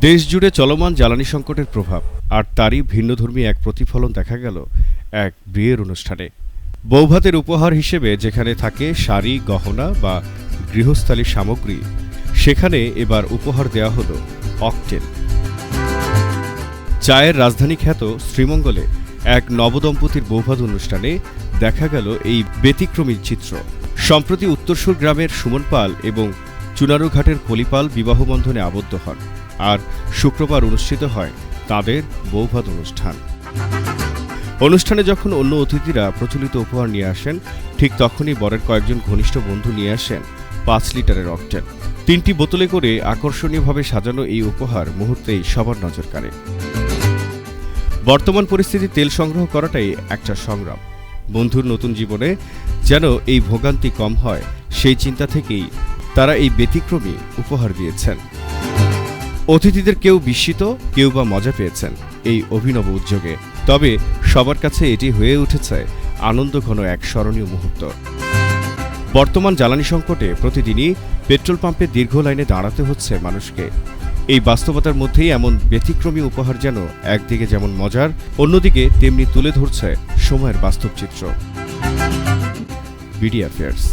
দেশজুড়ে চলমান জ্বালানি সংকটের প্রভাব আর তারই ভিন্নধর্মী এক প্রতিফলন দেখা গেল এক বিয়ের অনুষ্ঠানে। বৌভাতের উপহার হিসেবে যেখানে থাকে শাড়ি, গহনা বা গৃহস্থালির সামগ্রী, সেখানে এবার উপহার দেওয়া হলো অকটেল। চায়ের রাজধানী খ্যাত শ্রীমঙ্গলে এক নবদম্পতির বৌভাত অনুষ্ঠানে দেখা গেল এই ব্যতিক্রমী চিত্র। সম্প্রতি উত্তরসুর গ্রামের সুমন পাল এবং চুনারুঘাটের কলিপাল বিবাহবন্ধনে আবদ্ধ হন, আর শুক্রবার অনুষ্ঠিত হয় তাদের বৌভাত অনুষ্ঠান। অনুষ্ঠানে যখন অন্য অতিথিরা প্রচলিত উপহার নিয়ে আসেন, ঠিক তখনই বরের কয়েকজন ঘনিষ্ঠ বন্ধু নিয়ে আসেন 5 লিটারের অকটেল। 3টি বোতলে করে আকর্ষণীয়ভাবে সাজানো এই উপহার মুহূর্তেই সবার নজর কাড়ে। বর্তমান পরিস্থিতি তেল সংগ্রহ করাটাই একটা সংগ্রাম। বন্ধুর নতুন জীবনে যেন এই ভোগান্তি কম হয়, সেই চিন্তা থেকেই তারা এই ব্যতিক্রমী উপহার দিয়েছেন। অতিথিদের কেউ বিস্মিত, কেউ বা মজা পেয়েছেন এই অভিনব উদ্যোগে। তবে সবার কাছে এটি হয়ে উঠেছে আনন্দঘন এক স্মরণীয় মুহূর্ত। বর্তমান জ্বালানি সংকটে প্রতিদিনই পেট্রোল পাম্পে দীর্ঘ লাইনে দাঁড়াতে হচ্ছে মানুষকে। এই বাস্তবতার মধ্যেই এমন ব্যতিক্রমী উপহার যেন একদিকে যেমন মজার, অন্যদিকে তেমনি তুলে ধরছে সময়ের বাস্তব চিত্র। BD affairs.